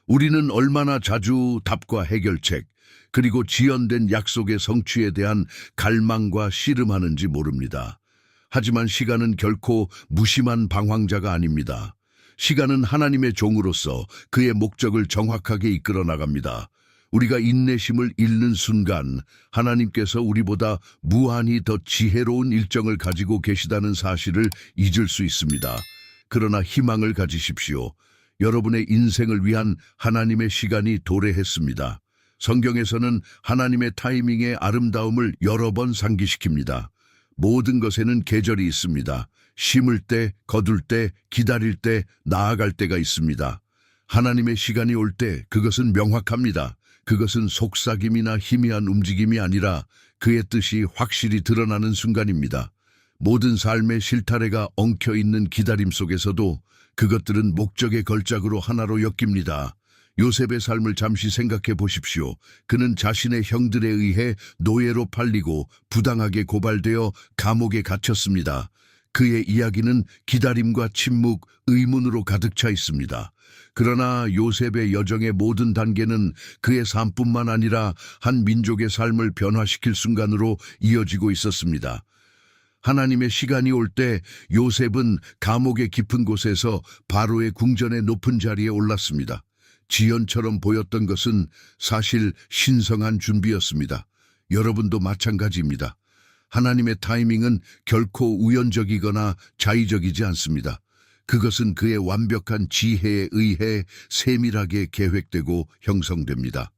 우리는 얼마나 자주 답과 해결책, 그리고 지연된 약속의 성취에 대한 갈망과 씨름하는지 모릅니다. 하지만 시간은 결코 무심한 방황자가 아닙니다. 시간은 하나님의 종으로서 그의 목적을 정확하게 이끌어 나갑니다. 우리가 인내심을 잃는 순간 하나님께서 우리보다 무한히 더 지혜로운 일정을 가지고 계시다는 사실을 잊을 수 있습니다. 그러나 희망을 가지십시오. 여러분의 인생을 위한 하나님의 시간이 도래했습니다. 성경에서는 하나님의 타이밍의 아름다움을 여러 번 상기시킵니다. 모든 것에는 계절이 있습니다. 심을 때, 거둘 때, 기다릴 때, 나아갈 때가 있습니다. 하나님의 시간이 올 때 그것은 명확합니다. 그것은 속삭임이나 희미한 움직임이 아니라 그의 뜻이 확실히 드러나는 순간입니다. 모든 삶의 실타래가 엉켜있는 기다림 속에서도 그것들은 목적의 걸작으로 하나로 엮입니다. 요셉의 삶을 잠시 생각해 보십시오. 그는 자신의 형들에 의해 노예로 팔리고 부당하게 고발되어 감옥에 갇혔습니다. 그의 이야기는 기다림과 침묵, 의문으로 가득 차 있습니다. 그러나 요셉의 여정의 모든 단계는 그의 삶뿐만 아니라 한 민족의 삶을 변화시킬 순간으로 이어지고 있었습니다. 하나님의 시간이 올 때 요셉은 감옥의 깊은 곳에서 바로의 궁전의 높은 자리에 올랐습니다. 지연처럼 보였던 것은 사실 신성한 준비였습니다. 여러분도 마찬가지입니다. 하나님의 타이밍은 결코 우연적이거나 자의적이지 않습니다. 그것은 그의 완벽한 지혜에 의해 세밀하게 계획되고 형성됩니다.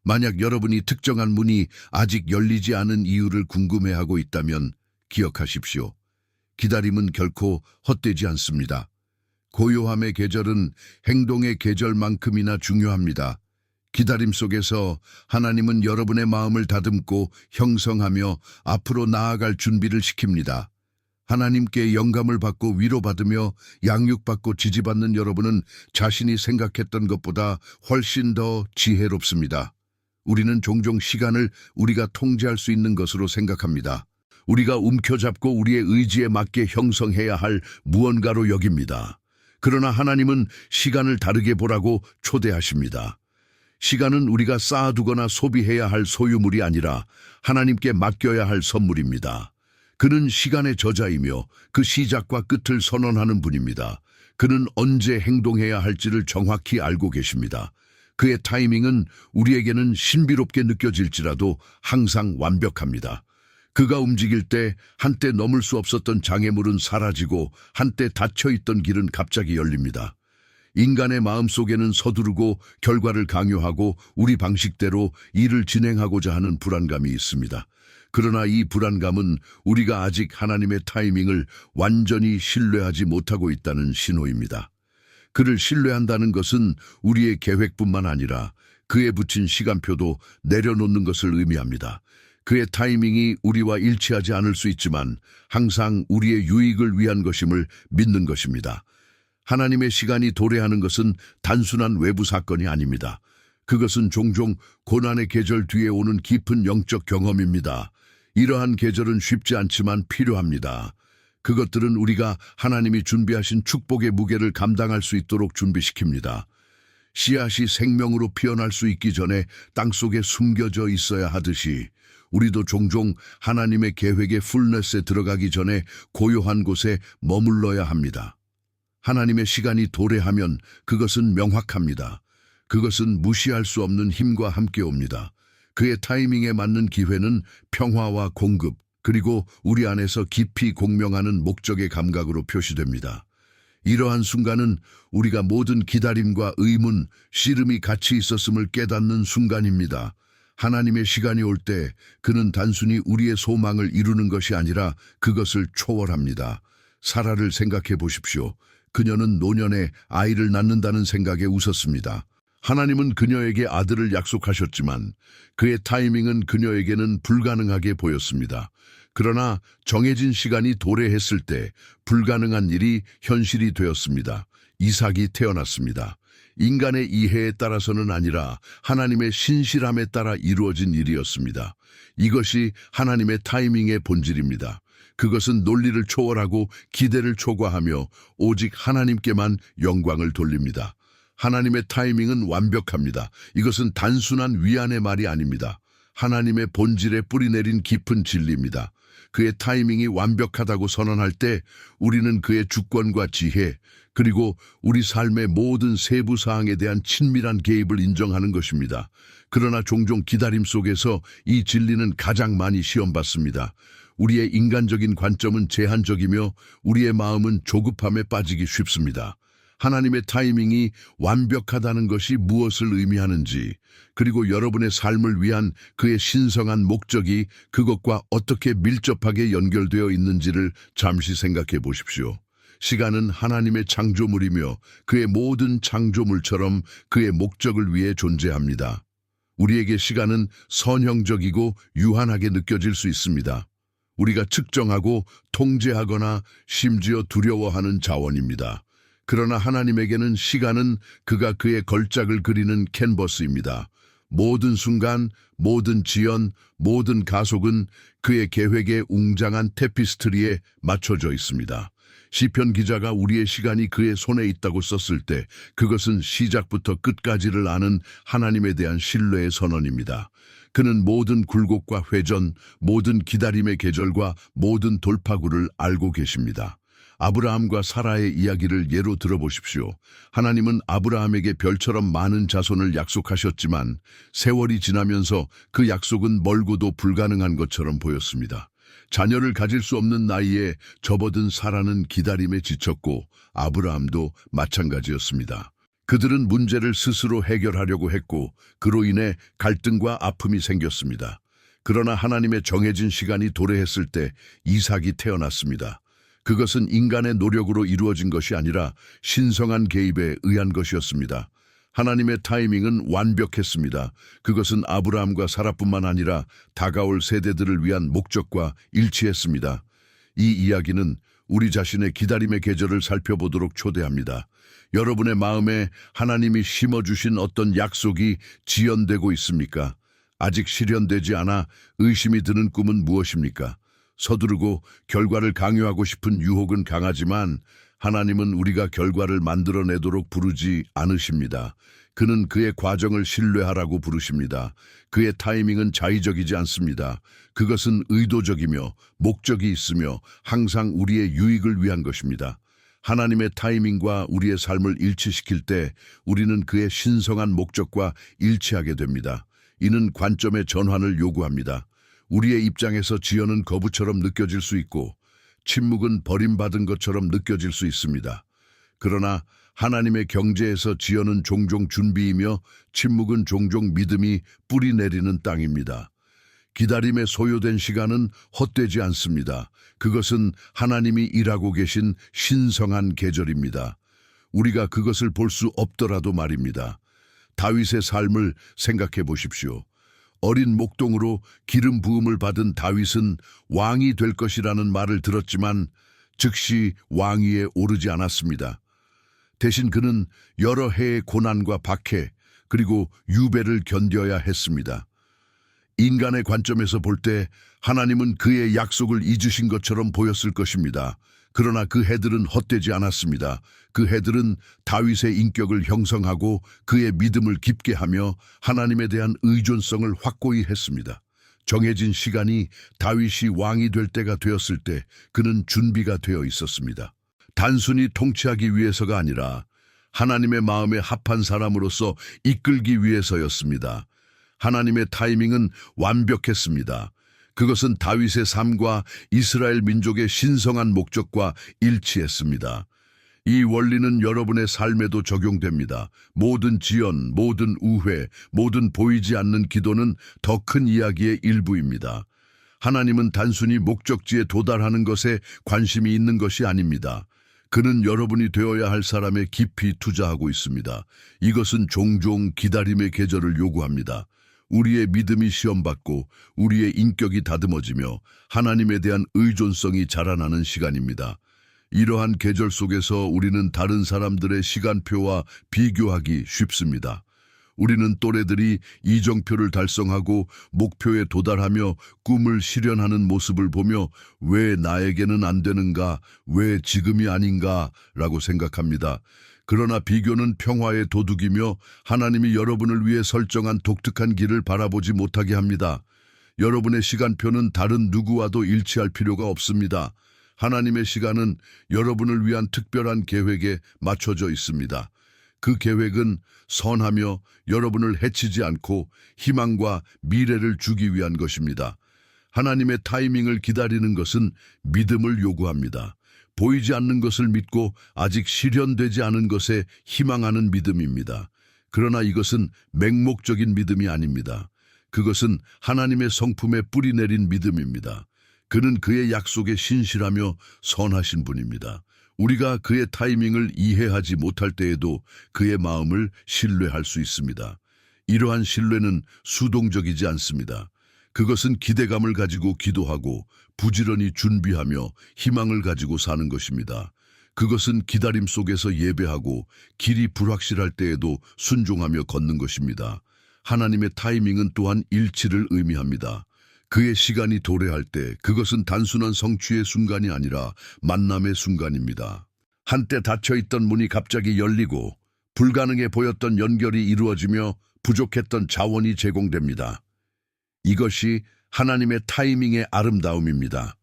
만약 여러분이 특정한 문이 아직 열리지 않은 이유를 궁금해하고 있다면 기억하십시오. 기다림은 결코 헛되지 않습니다. 고요함의 계절은 행동의 계절만큼이나 중요합니다. 기다림 속에서 하나님은 여러분의 마음을 다듬고 형성하며 앞으로 나아갈 준비를 시킵니다. 하나님께 영감을 받고 위로받으며 양육받고 지지받는 여러분은 자신이 생각했던 것보다 훨씬 더 지혜롭습니다. 우리는 종종 시간을 우리가 통제할 수 있는 것으로 생각합니다. 우리가 움켜잡고 우리의 의지에 맞게 형성해야 할 무언가로 여깁니다. 그러나 하나님은 시간을 다르게 보라고 초대하십니다. 시간은 우리가 쌓아두거나 소비해야 할 소유물이 아니라 하나님께 맡겨야 할 선물입니다. 그는 시간의 저자이며 그 시작과 끝을 선언하는 분입니다. 그는 언제 행동해야 할지를 정확히 알고 계십니다. 그의 타이밍은 우리에게는 신비롭게 느껴질지라도 항상 완벽합니다. 그가 움직일 때 한때 넘을 수 없었던 장애물은 사라지고 한때 닫혀있던 길은 갑자기 열립니다. 인간의 마음속에는 서두르고 결과를 강요하고 우리 방식대로 일을 진행하고자 하는 불안감이 있습니다. 그러나 이 불안감은 우리가 아직 하나님의 타이밍을 완전히 신뢰하지 못하고 있다는 신호입니다. 그를 신뢰한다는 것은 우리의 계획뿐만 아니라 그에 붙인 시간표도 내려놓는 것을 의미합니다. 그의 타이밍이 우리와 일치하지 않을 수 있지만 항상 우리의 유익을 위한 것임을 믿는 것입니다. 하나님의 시간이 도래하는 것은 단순한 외부 사건이 아닙니다. 그것은 종종 고난의 계절 뒤에 오는 깊은 영적 경험입니다. 이러한 계절은 쉽지 않지만 필요합니다. 그것들은 우리가 하나님이 준비하신 축복의 무게를 감당할 수 있도록 준비시킵니다. 씨앗이 생명으로 피어날 수 있기 전에 땅속에 숨겨져 있어야 하듯이 우리도 종종 하나님의 계획의 풀넷에 들어가기 전에 고요한 곳에 머물러야 합니다. 하나님의 시간이 도래하면 그것은 명확합니다. 그것은 무시할 수 없는 힘과 함께 옵니다. 그의 타이밍에 맞는 기회는 평화와 공급, 그리고 우리 안에서 깊이 공명하는 목적의 감각으로 표시됩니다. 이러한 순간은 우리가 모든 기다림과 의문, 씨름이 같이 있었음을 깨닫는 순간입니다. 하나님의 시간이 올 때 그는 단순히 우리의 소망을 이루는 것이 아니라 그것을 초월합니다. 사라를 생각해 보십시오. 그녀는 노년에 아이를 낳는다는 생각에 웃었습니다. 하나님은 그녀에게 아들을 약속하셨지만 그의 타이밍은 그녀에게는 불가능하게 보였습니다. 그러나 정해진 시간이 도래했을 때 불가능한 일이 현실이 되었습니다. 이삭이 태어났습니다. 인간의 이해에 따라서는 아니라 하나님의 신실함에 따라 이루어진 일이었습니다. 이것이 하나님의 타이밍의 본질입니다. 그것은 논리를 초월하고 기대를 초과하며 오직 하나님께만 영광을 돌립니다. 하나님의 타이밍은 완벽합니다. 이것은 단순한 위안의 말이 아닙니다. 하나님의 본질에 뿌리내린 깊은 진리입니다. 그의 타이밍이 완벽하다고 선언할 때 우리는 그의 주권과 지혜, 그리고 우리 삶의 모든 세부 사항에 대한 친밀한 개입을 인정하는 것입니다. 그러나 종종 기다림 속에서 이 진리는 가장 많이 시험받습니다. 우리의 인간적인 관점은 제한적이며 우리의 마음은 조급함에 빠지기 쉽습니다. 하나님의 타이밍이 완벽하다는 것이 무엇을 의미하는지, 그리고 여러분의 삶을 위한 그의 신성한 목적이 그것과 어떻게 밀접하게 연결되어 있는지를 잠시 생각해 보십시오. 시간은 하나님의 창조물이며 그의 모든 창조물처럼 그의 목적을 위해 존재합니다. 우리에게 시간은 선형적이고 유한하게 느껴질 수 있습니다. 우리가 측정하고 통제하거나 심지어 두려워하는 자원입니다. 그러나 하나님에게는 시간은 그가 그의 걸작을 그리는 캔버스입니다. 모든 순간, 모든 지연, 모든 가속은 그의 계획에 웅장한 테피스트리에 맞춰져 있습니다. 시편 기자가 우리의 시간이 그의 손에 있다고 썼을 때 그것은 시작부터 끝까지를 아는 하나님에 대한 신뢰의 선언입니다. 그는 모든 굴곡과 회전, 모든 기다림의 계절과 모든 돌파구를 알고 계십니다. 아브라함과 사라의 이야기를 예로 들어보십시오. 하나님은 아브라함에게 별처럼 많은 자손을 약속하셨지만 세월이 지나면서 그 약속은 멀고도 불가능한 것처럼 보였습니다. 자녀를 가질 수 없는 나이에 접어든 사라는 기다림에 지쳤고 아브라함도 마찬가지였습니다. 그들은 문제를 스스로 해결하려고 했고 그로 인해 갈등과 아픔이 생겼습니다. 그러나 하나님의 정해진 시간이 도래했을 때 이삭이 태어났습니다. 그것은 인간의 노력으로 이루어진 것이 아니라 신성한 개입에 의한 것이었습니다. 하나님의 타이밍은 완벽했습니다. 그것은 아브라함과 사라뿐만 아니라 다가올 세대들을 위한 목적과 일치했습니다. 이 이야기는 우리 자신의 기다림의 계절을 살펴보도록 초대합니다. 여러분의 마음에 하나님이 심어주신 어떤 약속이 지연되고 있습니까? 아직 실현되지 않아 의심이 드는 꿈은 무엇입니까? 서두르고 결과를 강요하고 싶은 유혹은 강하지만 하나님은 우리가 결과를 만들어내도록 부르지 않으십니다. 그는 그의 과정을 신뢰하라고 부르십니다. 그의 타이밍은 자의적이지 않습니다. 그것은 의도적이며 목적이 있으며 항상 우리의 유익을 위한 것입니다. 하나님의 타이밍과 우리의 삶을 일치시킬 때 우리는 그의 신성한 목적과 일치하게 됩니다. 이는 관점의 전환을 요구합니다. 우리의 입장에서 지연은 거부처럼 느껴질 수 있고 침묵은 버림받은 것처럼 느껴질 수 있습니다. 그러나 하나님의 경제에서 지연은 종종 준비이며 침묵은 종종 믿음이 뿌리 내리는 땅입니다. 기다림에 소요된 시간은 헛되지 않습니다. 그것은 하나님이 일하고 계신 신성한 계절입니다. 우리가 그것을 볼 수 없더라도 말입니다. 다윗의 삶을 생각해 보십시오. 어린 목동으로 기름 부음을 받은 다윗은 왕이 될 것이라는 말을 들었지만 즉시 왕위에 오르지 않았습니다. 대신 그는 여러 해의 고난과 박해 그리고 유배를 견뎌야 했습니다. 인간의 관점에서 볼 때 하나님은 그의 약속을 잊으신 것처럼 보였을 것입니다. 그러나 그 해들은 헛되지 않았습니다. 그 해들은 다윗의 인격을 형성하고 그의 믿음을 깊게 하며 하나님에 대한 의존성을 확고히 했습니다. 정해진 시간이 다윗이 왕이 될 때가 되었을 때 그는 준비가 되어 있었습니다. 단순히 통치하기 위해서가 아니라 하나님의 마음에 합한 사람으로서 이끌기 위해서였습니다. 하나님의 타이밍은 완벽했습니다. 그것은 다윗의 삶과 이스라엘 민족의 신성한 목적과 일치했습니다. 이 원리는 여러분의 삶에도 적용됩니다. 모든 지연, 모든 우회, 모든 보이지 않는 기도는 더 큰 이야기의 일부입니다. 하나님은 단순히 목적지에 도달하는 것에 관심이 있는 것이 아닙니다. 그는 여러분이 되어야 할 사람에 깊이 투자하고 있습니다. 이것은 종종 기다림의 계절을 요구합니다. 우리의 믿음이 시험받고 우리의 인격이 다듬어지며 하나님에 대한 의존성이 자라나는 시간입니다. 이러한 계절 속에서 우리는 다른 사람들의 시간표와 비교하기 쉽습니다. 우리는 또래들이 이정표를 달성하고 목표에 도달하며 꿈을 실현하는 모습을 보며 왜 나에게는 안 되는가, 왜 지금이 아닌가 라고 생각합니다. 그러나 비교는 평화의 도둑이며 하나님이 여러분을 위해 설정한 독특한 길을 바라보지 못하게 합니다. 여러분의 시간표는 다른 누구와도 일치할 필요가 없습니다. 하나님의 시간은 여러분을 위한 특별한 계획에 맞춰져 있습니다. 그 계획은 선하며 여러분을 해치지 않고 희망과 미래를 주기 위한 것입니다. 하나님의 타이밍을 기다리는 것은 믿음을 요구합니다. 보이지 않는 것을 믿고 아직 실현되지 않은 것에 희망하는 믿음입니다. 그러나 이것은 맹목적인 믿음이 아닙니다. 그것은 하나님의 성품에 뿌리내린 믿음입니다. 그는 그의 약속에 신실하며 선하신 분입니다. 우리가 그의 타이밍을 이해하지 못할 때에도 그의 마음을 신뢰할 수 있습니다. 이러한 신뢰는 수동적이지 않습니다. 그것은 기대감을 가지고 기도하고 부지런히 준비하며 희망을 가지고 사는 것입니다. 그것은 기다림 속에서 예배하고 길이 불확실할 때에도 순종하며 걷는 것입니다. 하나님의 타이밍은 또한 일치를 의미합니다. 그의 시간이 도래할 때 그것은 단순한 성취의 순간이 아니라 만남의 순간입니다. 한때 닫혀있던 문이 갑자기 열리고 불가능해 보였던 연결이 이루어지며 부족했던 자원이 제공됩니다. 이것이 하나님의 타이밍의 아름다움입니다.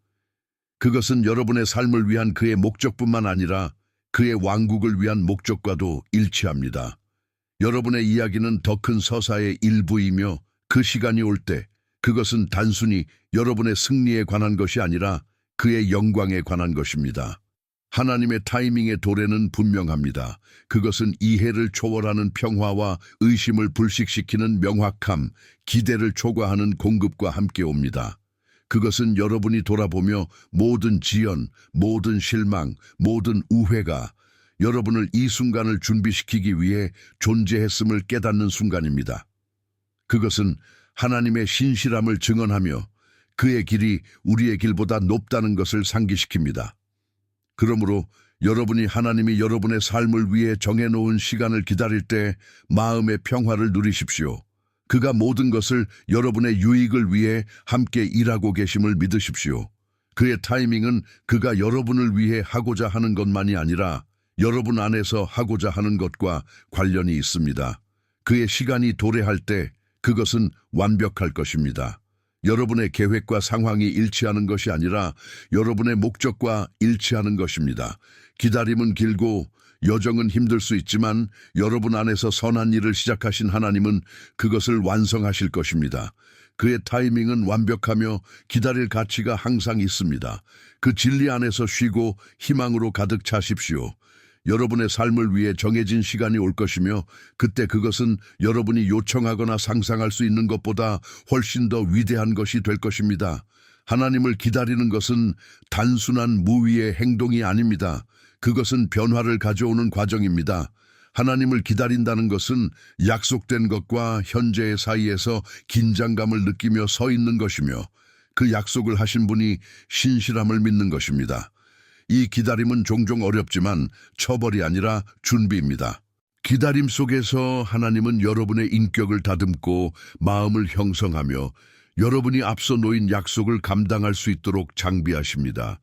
그것은 여러분의 삶을 위한 그의 목적뿐만 아니라 그의 왕국을 위한 목적과도 일치합니다. 여러분의 이야기는 더 큰 서사의 일부이며 그 시간이 올 때 그것은 단순히 여러분의 승리에 관한 것이 아니라 그의 영광에 관한 것입니다. 하나님의 타이밍의 도래는 분명합니다. 그것은 이해를 초월하는 평화와 의심을 불식시키는 명확함, 기대를 초과하는 공급과 함께 옵니다. 그것은 여러분이 돌아보며 모든 지연, 모든 실망, 모든 우회가 여러분을 이 순간을 준비시키기 위해 존재했음을 깨닫는 순간입니다. 그것은 하나님의 신실함을 증언하며 그의 길이 우리의 길보다 높다는 것을 상기시킵니다. 그러므로 여러분이 하나님이 여러분의 삶을 위해 정해놓은 시간을 기다릴 때 마음의 평화를 누리십시오. 그가 모든 것을 여러분의 유익을 위해 함께 일하고 계심을 믿으십시오. 그의 타이밍은 그가 여러분을 위해 하고자 하는 것만이 아니라 여러분 안에서 하고자 하는 것과 관련이 있습니다. 그의 시간이 도래할 때 그것은 완벽할 것입니다. 여러분의 계획과 상황이 일치하는 것이 아니라 여러분의 목적과 일치하는 것입니다. 기다림은 길고 여정은 힘들 수 있지만 여러분 안에서 선한 일을 시작하신 하나님은 그것을 완성하실 것입니다. 그의 타이밍은 완벽하며 기다릴 가치가 항상 있습니다. 그 진리 안에서 쉬고 희망으로 가득 차십시오. 여러분의 삶을 위해 정해진 시간이 올 것이며 그때 그것은 여러분이 요청하거나 상상할 수 있는 것보다 훨씬 더 위대한 것이 될 것입니다. 하나님을 기다리는 것은 단순한 무위의 행동이 아닙니다. 그것은 변화를 가져오는 과정입니다. 하나님을 기다린다는 것은 약속된 것과 현재의 사이에서 긴장감을 느끼며 서 있는 것이며 그 약속을 하신 분이 신실함을 믿는 것입니다. 이 기다림은 종종 어렵지만 처벌이 아니라 준비입니다. 기다림 속에서 하나님은 여러분의 인격을 다듬고 마음을 형성하며 여러분이 앞서 놓인 약속을 감당할 수 있도록 장비하십니다.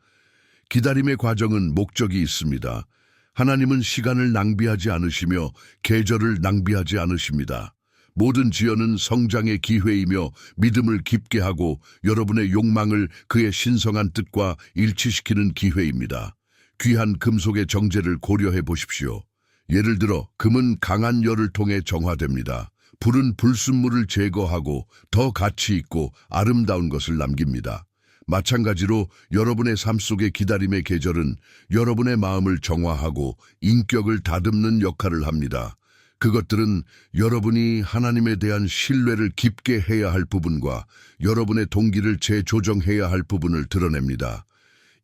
기다림의 과정은 목적이 있습니다. 하나님은 시간을 낭비하지 않으시며 계절을 낭비하지 않으십니다. 모든 지연은 성장의 기회이며 믿음을 깊게 하고 여러분의 욕망을 그의 신성한 뜻과 일치시키는 기회입니다. 귀한 금속의 정제를 고려해 보십시오. 예를 들어 금은 강한 열을 통해 정화됩니다. 불은 불순물을 제거하고 더 가치 있고 아름다운 것을 남깁니다. 마찬가지로 여러분의 삶 속의 기다림의 계절은 여러분의 마음을 정화하고 인격을 다듬는 역할을 합니다. 그것들은 여러분이 하나님에 대한 신뢰를 깊게 해야 할 부분과 여러분의 동기를 재조정해야 할 부분을 드러냅니다.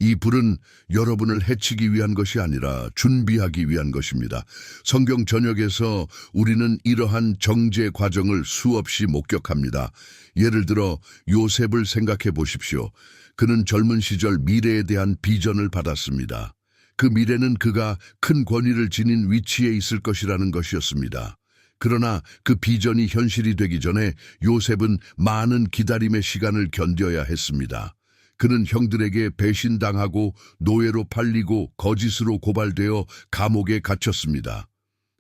이 불은 여러분을 해치기 위한 것이 아니라 준비하기 위한 것입니다. 성경 전역에서 우리는 이러한 정제 과정을 수없이 목격합니다. 예를 들어 요셉을 생각해 보십시오. 그는 젊은 시절 미래에 대한 비전을 받았습니다. 그 미래는 그가 큰 권위를 지닌 위치에 있을 것이라는 것이었습니다. 그러나 그 비전이 현실이 되기 전에 요셉은 많은 기다림의 시간을 견뎌야 했습니다. 그는 형들에게 배신당하고 노예로 팔리고 거짓으로 고발되어 감옥에 갇혔습니다.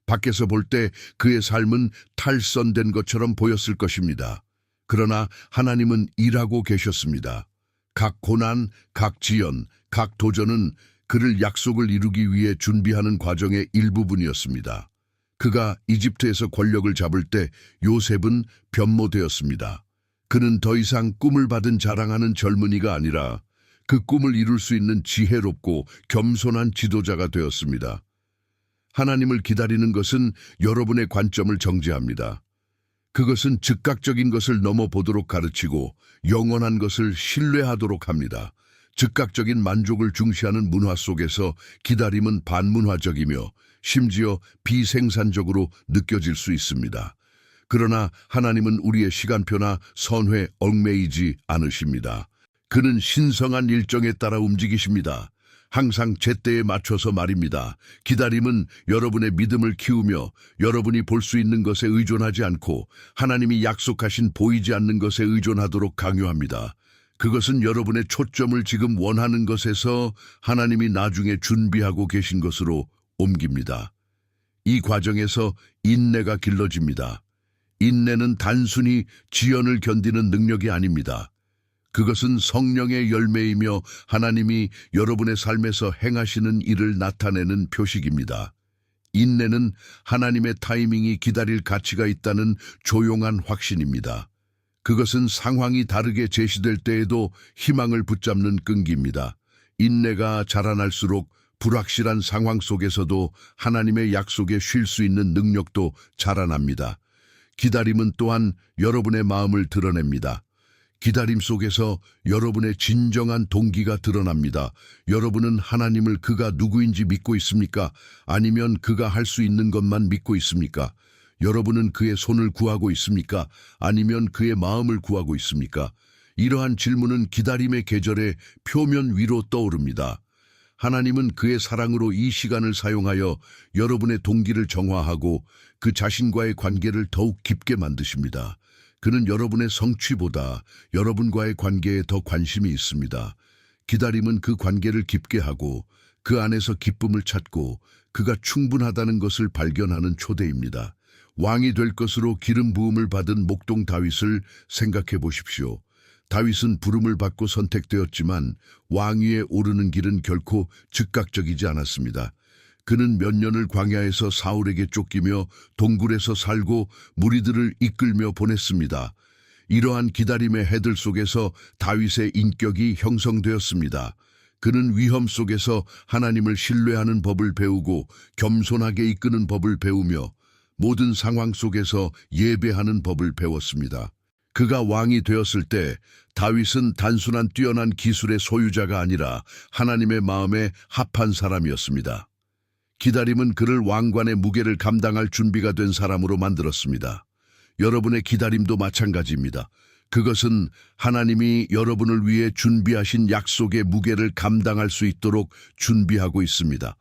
밖에서 볼 때 그의 삶은 탈선된 것처럼 보였을 것입니다. 그러나 하나님은 일하고 계셨습니다. 각 고난, 각 지연, 각 도전은 그를 약속을 이루기 위해 준비하는 과정의 일부분이었습니다. 그가 이집트에서 권력을 잡을 때 요셉은 변모되었습니다. 그는 더 이상 꿈을 받은 자랑하는 젊은이가 아니라 그 꿈을 이룰 수 있는 지혜롭고 겸손한 지도자가 되었습니다. 하나님을 기다리는 것은 여러분의 관점을 정죄합니다. 그것은 즉각적인 것을 넘어보도록 가르치고 영원한 것을 신뢰하도록 합니다. 즉각적인 만족을 중시하는 문화 속에서 기다림은 반문화적이며 심지어 비생산적으로 느껴질 수 있습니다. 그러나 하나님은 우리의 시간표나 선회에 얽매이지 않으십니다. 그는 신성한 일정에 따라 움직이십니다. 항상 제때에 맞춰서 말입니다. 기다림은 여러분의 믿음을 키우며 여러분이 볼 수 있는 것에 의존하지 않고 하나님이 약속하신 보이지 않는 것에 의존하도록 강요합니다. 그것은 여러분의 초점을 지금 원하는 것에서 하나님이 나중에 준비하고 계신 것으로 옮깁니다. 이 과정에서 인내가 길러집니다. 인내는 단순히 지연을 견디는 능력이 아닙니다. 그것은 성령의 열매이며 하나님이 여러분의 삶에서 행하시는 일을 나타내는 표식입니다. 인내는 하나님의 타이밍이 기다릴 가치가 있다는 조용한 확신입니다. 그것은 상황이 다르게 제시될 때에도 희망을 붙잡는 끈기입니다. 인내가 자라날수록 불확실한 상황 속에서도 하나님의 약속에 쉴 수 있는 능력도 자라납니다. 기다림은 또한 여러분의 마음을 드러냅니다. 기다림 속에서 여러분의 진정한 동기가 드러납니다. 여러분은 하나님을 그가 누구인지 믿고 있습니까? 아니면 그가 할 수 있는 것만 믿고 있습니까? 여러분은 그의 손을 구하고 있습니까? 아니면 그의 마음을 구하고 있습니까? 이러한 질문은 기다림의 계절에 표면 위로 떠오릅니다. 하나님은 그의 사랑으로 이 시간을 사용하여 여러분의 동기를 정화하고 그 자신과의 관계를 더욱 깊게 만드십니다. 그는 여러분의 성취보다 여러분과의 관계에 더 관심이 있습니다. 기다림은 그 관계를 깊게 하고 그 안에서 기쁨을 찾고 그가 충분하다는 것을 발견하는 초대입니다. 왕이 될 것으로 기름 부음을 받은 목동 다윗을 생각해 보십시오. 다윗은 부름을 받고 선택되었지만 왕위에 오르는 길은 결코 즉각적이지 않았습니다. 그는 몇 년을 광야에서 사울에게 쫓기며 동굴에서 살고 무리들을 이끌며 보냈습니다. 이러한 기다림의 해들 속에서 다윗의 인격이 형성되었습니다. 그는 위험 속에서 하나님을 신뢰하는 법을 배우고 겸손하게 이끄는 법을 배우며 모든 상황 속에서 예배하는 법을 배웠습니다. 그가 왕이 되었을 때 다윗은 단순한 뛰어난 기술의 소유자가 아니라 하나님의 마음에 합한 사람이었습니다. 기다림은 그를 왕관의 무게를 감당할 준비가 된 사람으로 만들었습니다. 여러분의 기다림도 마찬가지입니다. 그것은 하나님이 여러분을 위해 준비하신 약속의 무게를 감당할 수 있도록 준비하고 있습니다.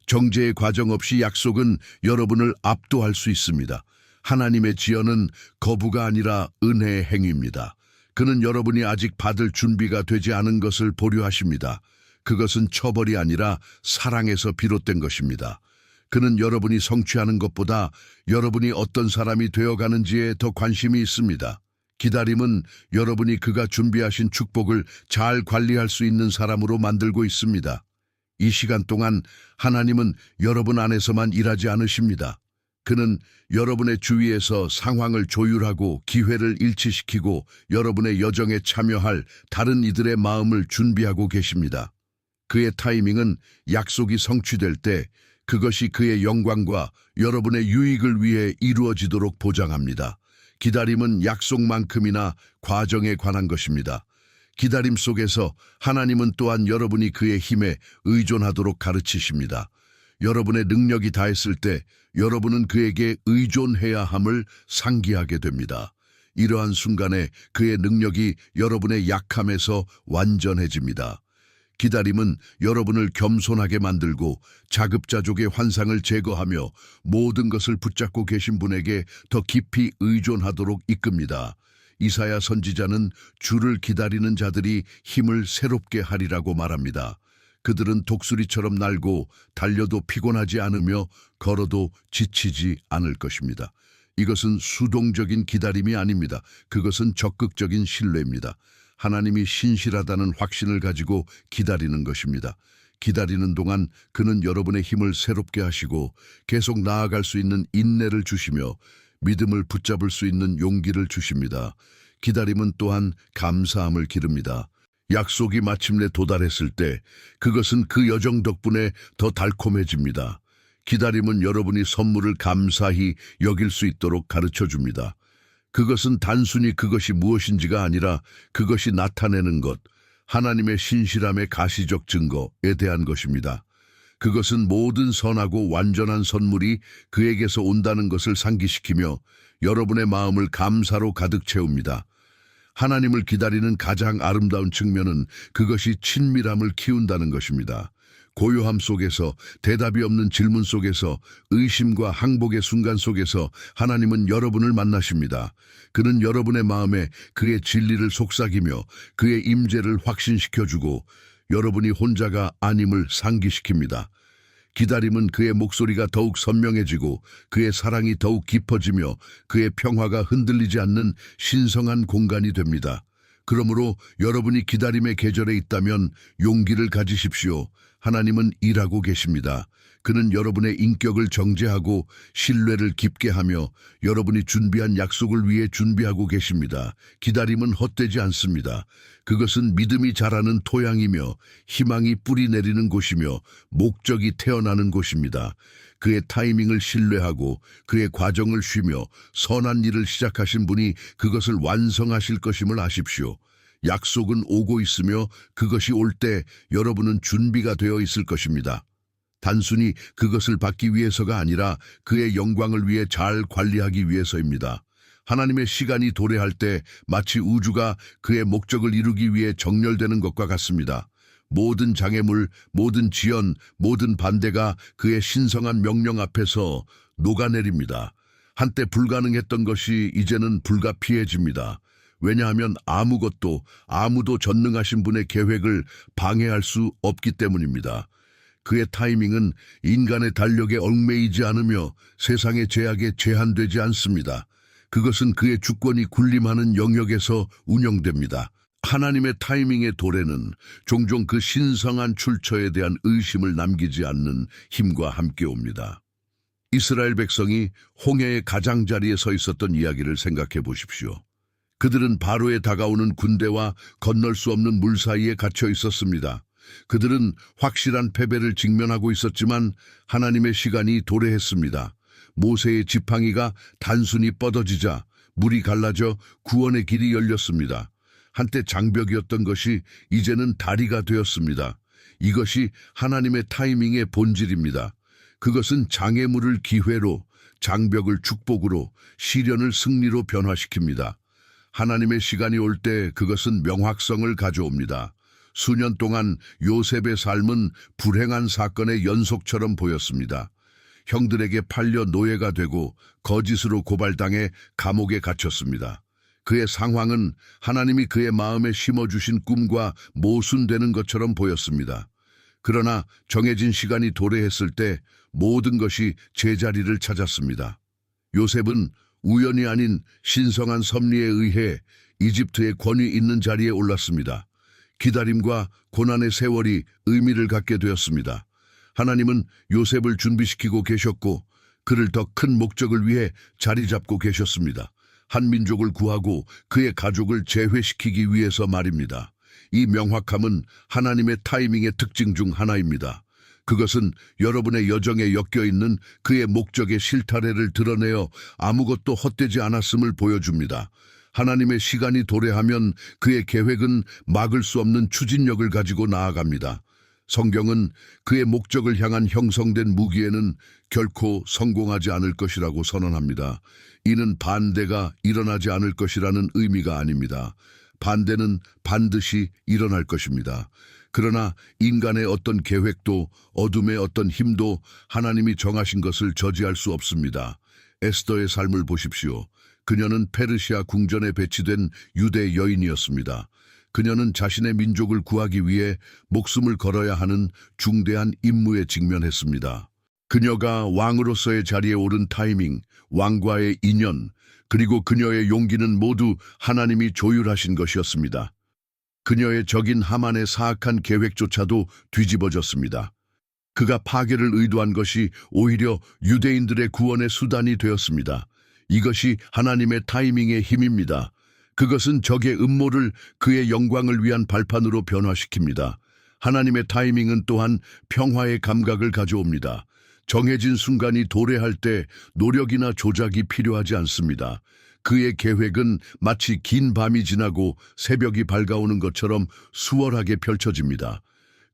정죄의 과정 없이 약속은 여러분을 압도할 수 있습니다. 하나님의 지연은 거부가 아니라 은혜의 행위입니다. 그는 여러분이 아직 받을 준비가 되지 않은 것을 보류하십니다. 그것은 처벌이 아니라 사랑에서 비롯된 것입니다. 그는 여러분이 성취하는 것보다 여러분이 어떤 사람이 되어가는지에 더 관심이 있습니다. 기다림은 여러분이 그가 준비하신 축복을 잘 관리할 수 있는 사람으로 만들고 있습니다. 이 시간 동안 하나님은 여러분 안에서만 일하지 않으십니다. 그는 여러분의 주위에서 상황을 조율하고 기회를 일치시키고 여러분의 여정에 참여할 다른 이들의 마음을 준비하고 계십니다. 그의 타이밍은 약속이 성취될 때 그것이 그의 영광과 여러분의 유익을 위해 이루어지도록 보장합니다. 기다림은 약속만큼이나 과정에 관한 것입니다. 기다림 속에서 하나님은 또한 여러분이 그의 힘에 의존하도록 가르치십니다. 여러분의 능력이 다했을 때 여러분은 그에게 의존해야 함을 상기하게 됩니다. 이러한 순간에 그의 능력이 여러분의 약함에서 완전해집니다. 기다림은 여러분을 겸손하게 만들고 자급자족의 환상을 제거하며 모든 것을 붙잡고 계신 분에게 더 깊이 의존하도록 이끕니다. 이사야 선지자는 주를 기다리는 자들이 힘을 새롭게 하리라고 말합니다. 그들은 독수리처럼 날고 달려도 피곤하지 않으며 걸어도 지치지 않을 것입니다. 이것은 수동적인 기다림이 아닙니다. 그것은 적극적인 신뢰입니다. 하나님이 신실하다는 확신을 가지고 기다리는 것입니다. 기다리는 동안 그는 여러분의 힘을 새롭게 하시고 계속 나아갈 수 있는 인내를 주시며 믿음을 붙잡을 수 있는 용기를 주십니다. 기다림은 또한 감사함을 기릅니다. 약속이 마침내 도달했을 때 그것은 그 여정 덕분에 더 달콤해집니다. 기다림은 여러분이 선물을 감사히 여길 수 있도록 가르쳐 줍니다. 그것은 단순히 그것이 무엇인지가 아니라 그것이 나타내는 것, 하나님의 신실함의 가시적 증거에 대한 것입니다. 그것은 모든 선하고 완전한 선물이 그에게서 온다는 것을 상기시키며 여러분의 마음을 감사로 가득 채웁니다. 하나님을 기다리는 가장 아름다운 측면은 그것이 친밀함을 키운다는 것입니다. 고요함 속에서, 대답이 없는 질문 속에서, 의심과 항복의 순간 속에서 하나님은 여러분을 만나십니다. 그는 여러분의 마음에 그의 진리를 속삭이며 그의 임재를 확신시켜주고 여러분이 혼자가 아님을 상기시킵니다. 기다림은 그의 목소리가 더욱 선명해지고 그의 사랑이 더욱 깊어지며 그의 평화가 흔들리지 않는 신성한 공간이 됩니다. 그러므로 여러분이 기다림의 계절에 있다면 용기를 가지십시오. 하나님은 일하고 계십니다. 그는 여러분의 인격을 정죄하고 신뢰를 깊게 하며 여러분이 준비한 약속을 위해 준비하고 계십니다. 기다림은 헛되지 않습니다. 그것은 믿음이 자라는 토양이며 희망이 뿌리 내리는 곳이며 목적이 태어나는 곳입니다. 그의 타이밍을 신뢰하고 그의 과정을 쉬며 선한 일을 시작하신 분이 그것을 완성하실 것임을 아십시오. 약속은 오고 있으며 그것이 올 때 여러분은 준비가 되어 있을 것입니다. 단순히 그것을 받기 위해서가 아니라 그의 영광을 위해 잘 관리하기 위해서입니다. 하나님의 시간이 도래할 때 마치 우주가 그의 목적을 이루기 위해 정렬되는 것과 같습니다. 모든 장애물, 모든 지연, 모든 반대가 그의 신성한 명령 앞에서 녹아내립니다. 한때 불가능했던 것이 이제는 불가피해집니다. 왜냐하면 아무도 전능하신 분의 계획을 방해할 수 없기 때문입니다. 그의 타이밍은 인간의 달력에 얽매이지 않으며 세상의 제약에 제한되지 않습니다. 그것은 그의 주권이 군림하는 영역에서 운영됩니다. 하나님의 타이밍의 도래는 종종 그 신성한 출처에 대한 의심을 남기지 않는 힘과 함께 옵니다. 이스라엘 백성이 홍해의 가장자리에 서 있었던 이야기를 생각해 보십시오. 그들은 바로에 다가오는 군대와 건널 수 없는 물 사이에 갇혀 있었습니다. 그들은 확실한 패배를 직면하고 있었지만 하나님의 시간이 도래했습니다. 모세의 지팡이가 단순히 뻗어지자 물이 갈라져 구원의 길이 열렸습니다. 한때 장벽이었던 것이 이제는 다리가 되었습니다. 이것이 하나님의 타이밍의 본질입니다. 그것은 장애물을 기회로, 장벽을 축복으로, 시련을 승리로 변화시킵니다. 하나님의 시간이 올 때 그것은 명확성을 가져옵니다. 수년 동안 요셉의 삶은 불행한 사건의 연속처럼 보였습니다. 형들에게 팔려 노예가 되고 거짓으로 고발당해 감옥에 갇혔습니다. 그의 상황은 하나님이 그의 마음에 심어주신 꿈과 모순되는 것처럼 보였습니다. 그러나 정해진 시간이 도래했을 때 모든 것이 제자리를 찾았습니다. 요셉은 우연이 아닌 신성한 섭리에 의해 이집트의 권위 있는 자리에 올랐습니다. 기다림과 고난의 세월이 의미를 갖게 되었습니다. 하나님은 요셉을 준비시키고 계셨고 그를 더 큰 목적을 위해 자리 잡고 계셨습니다. 한 민족을 구하고 그의 가족을 재회시키기 위해서 말입니다. 이 명확함은 하나님의 타이밍의 특징 중 하나입니다. 그것은 여러분의 여정에 엮여있는 그의 목적의 실타래를 드러내어 아무것도 헛되지 않았음을 보여줍니다. 하나님의 시간이 도래하면 그의 계획은 막을 수 없는 추진력을 가지고 나아갑니다. 성경은 그의 목적을 향한 형성된 무기에는 결코 성공하지 않을 것이라고 선언합니다. 이는 반대가 일어나지 않을 것이라는 의미가 아닙니다. 반대는 반드시 일어날 것입니다. 그러나 인간의 어떤 계획도 어둠의 어떤 힘도 하나님이 정하신 것을 저지할 수 없습니다. 에스더의 삶을 보십시오. 그녀는 페르시아 궁전에 배치된 유대 여인이었습니다. 그녀는 자신의 민족을 구하기 위해 목숨을 걸어야 하는 중대한 임무에 직면했습니다. 그녀가 왕으로서의 자리에 오른 타이밍, 왕과의 인연, 그리고 그녀의 용기는 모두 하나님이 조율하신 것이었습니다. 그녀의 적인 하만의 사악한 계획조차도 뒤집어졌습니다. 그가 파괴를 의도한 것이 오히려 유대인들의 구원의 수단이 되었습니다. 이것이 하나님의 타이밍의 힘입니다. 그것은 적의 음모를 그의 영광을 위한 발판으로 변화시킵니다. 하나님의 타이밍은 또한 평화의 감각을 가져옵니다. 정해진 순간이 도래할 때 노력이나 조작이 필요하지 않습니다. 그의 계획은 마치 긴 밤이 지나고 새벽이 밝아오는 것처럼 수월하게 펼쳐집니다.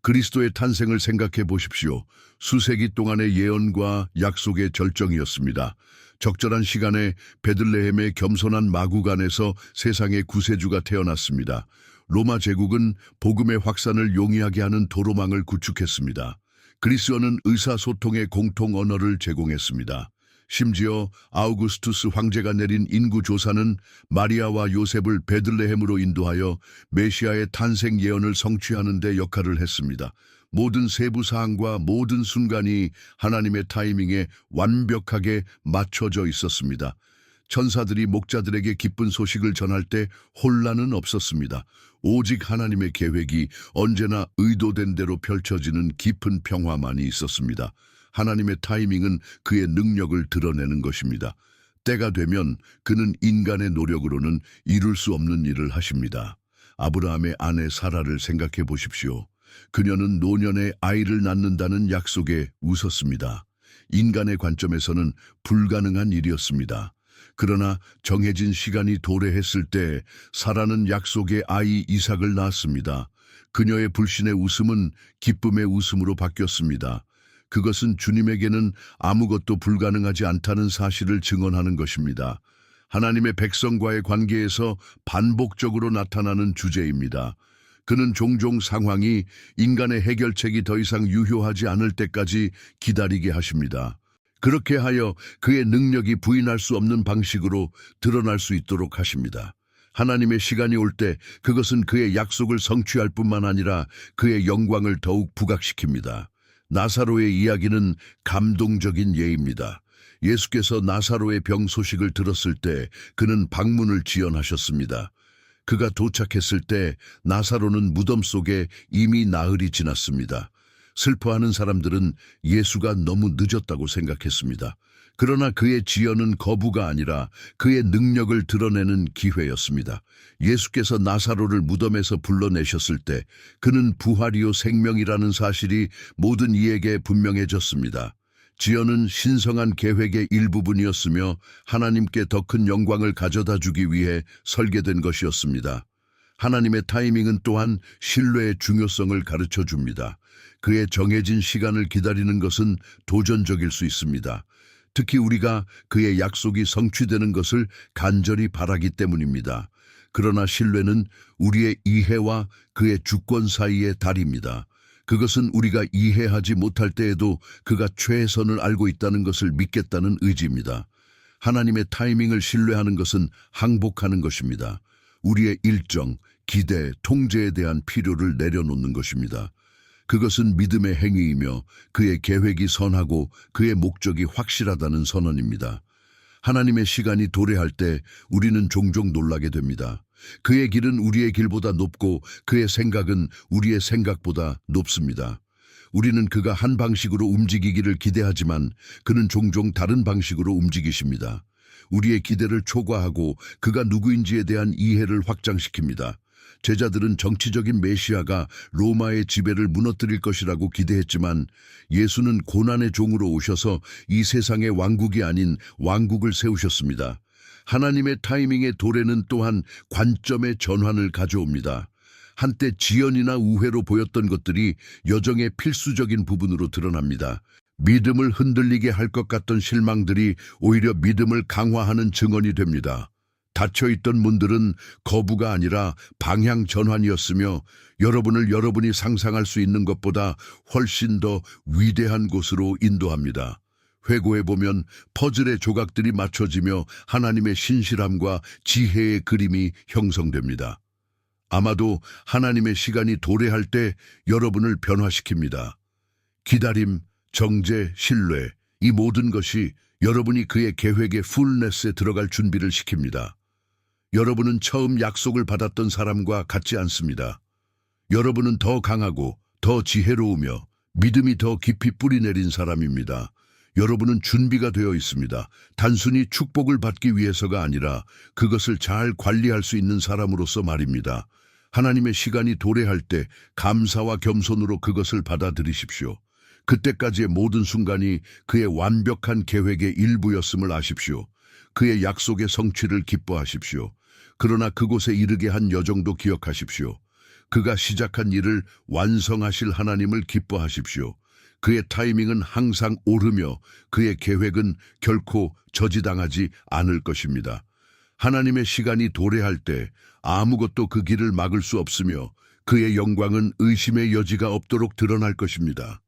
그리스도의 탄생을 생각해 보십시오. 수세기 동안의 예언과 약속의 절정이었습니다. 적절한 시간에 베들레헴의 겸손한 마구간에서 세상의 구세주가 태어났습니다. 로마 제국은 복음의 확산을 용이하게 하는 도로망을 구축했습니다. 그리스어는 의사소통의 공통 언어를 제공했습니다. 심지어 아우구스투스 황제가 내린 인구조사는 마리아와 요셉을 베들레헴으로 인도하여 메시아의 탄생 예언을 성취하는 데 역할을 했습니다. 모든 세부 사항과 모든 순간이 하나님의 타이밍에 완벽하게 맞춰져 있었습니다. 천사들이 목자들에게 기쁜 소식을 전할 때 혼란은 없었습니다. 오직 하나님의 계획이 언제나 의도된 대로 펼쳐지는 깊은 평화만이 있었습니다. 하나님의 타이밍은 그의 능력을 드러내는 것입니다. 때가 되면 그는 인간의 노력으로는 이룰 수 없는 일을 하십니다. 아브라함의 아내 사라를 생각해 보십시오. 그녀는 노년에 아이를 낳는다는 약속에 웃었습니다. 인간의 관점에서는 불가능한 일이었습니다. 그러나 정해진 시간이 도래했을 때 사라는 약속의 아이 이삭을 낳았습니다. 그녀의 불신의 웃음은 기쁨의 웃음으로 바뀌었습니다. 그것은 주님에게는 아무것도 불가능하지 않다는 사실을 증언하는 것입니다. 하나님의 백성과의 관계에서 반복적으로 나타나는 주제입니다. 그는 종종 상황이 인간의 해결책이 더 이상 유효하지 않을 때까지 기다리게 하십니다. 그렇게 하여 그의 능력이 부인할 수 없는 방식으로 드러날 수 있도록 하십니다. 하나님의 시간이 올 때 그것은 그의 약속을 성취할 뿐만 아니라 그의 영광을 더욱 부각시킵니다. 나사로의 이야기는 감동적인 예입니다. 예수께서 나사로의 병 소식을 들었을 때 그는 방문을 지연하셨습니다. 그가 도착했을 때 나사로는 무덤 속에 이미 나흘이 지났습니다. 슬퍼하는 사람들은 예수가 너무 늦었다고 생각했습니다. 그러나 그의 지연은 거부가 아니라 그의 능력을 드러내는 기회였습니다. 예수께서 나사로를 무덤에서 불러내셨을 때 그는 부활이요 생명이라는 사실이 모든 이에게 분명해졌습니다. 지연은 신성한 계획의 일부분이었으며 하나님께 더 큰 영광을 가져다 주기 위해 설계된 것이었습니다. 하나님의 타이밍은 또한 신뢰의 중요성을 가르쳐 줍니다. 그의 정해진 시간을 기다리는 것은 도전적일 수 있습니다. 특히 우리가 그의 약속이 성취되는 것을 간절히 바라기 때문입니다. 그러나 신뢰는 우리의 이해와 그의 주권 사이의 다리입니다. 그것은 우리가 이해하지 못할 때에도 그가 최선을 알고 있다는 것을 믿겠다는 의지입니다. 하나님의 타이밍을 신뢰하는 것은 항복하는 것입니다. 우리의 일정, 기대, 통제에 대한 필요를 내려놓는 것입니다. 그것은 믿음의 행위이며 그의 계획이 선하고 그의 목적이 확실하다는 선언입니다. 하나님의 시간이 도래할 때 우리는 종종 놀라게 됩니다. 그의 길은 우리의 길보다 높고 그의 생각은 우리의 생각보다 높습니다. 우리는 그가 한 방식으로 움직이기를 기대하지만 그는 종종 다른 방식으로 움직이십니다. 우리의 기대를 초과하고 그가 누구인지에 대한 이해를 확장시킵니다. 제자들은 정치적인 메시아가 로마의 지배를 무너뜨릴 것이라고 기대했지만 예수는 고난의 종으로 오셔서 이 세상의 왕국이 아닌 왕국을 세우셨습니다. 하나님의 타이밍의 도래는 또한 관점의 전환을 가져옵니다. 한때 지연이나 우회로 보였던 것들이 여정의 필수적인 부분으로 드러납니다. 믿음을 흔들리게 할 것 같던 실망들이 오히려 믿음을 강화하는 증언이 됩니다. 닫혀있던 문들은 거부가 아니라 방향 전환이었으며 여러분이 상상할 수 있는 것보다 훨씬 더 위대한 곳으로 인도합니다. 회고해보면 퍼즐의 조각들이 맞춰지며 하나님의 신실함과 지혜의 그림이 형성됩니다. 아마도 하나님의 시간이 도래할 때 여러분을 변화시킵니다. 기다림, 정죄, 신뢰, 이 모든 것이 여러분이 그의 계획의 풀네스에 들어갈 준비를 시킵니다. 여러분은 처음 약속을 받았던 사람과 같지 않습니다. 여러분은 더 강하고 더 지혜로우며 믿음이 더 깊이 뿌리내린 사람입니다. 여러분은 준비가 되어 있습니다. 단순히 축복을 받기 위해서가 아니라 그것을 잘 관리할 수 있는 사람으로서 말입니다. 하나님의 시간이 도래할 때 감사와 겸손으로 그것을 받아들이십시오. 그때까지의 모든 순간이 그의 완벽한 계획의 일부였음을 아십시오. 그의 약속의 성취를 기뻐하십시오. 그러나 그곳에 이르게 한 여정도 기억하십시오. 그가 시작한 일을 완성하실 하나님을 기뻐하십시오. 그의 타이밍은 항상 옳으며 그의 계획은 결코 저지당하지 않을 것입니다. 하나님의 시간이 도래할 때 아무것도 그 길을 막을 수 없으며 그의 영광은 의심의 여지가 없도록 드러날 것입니다.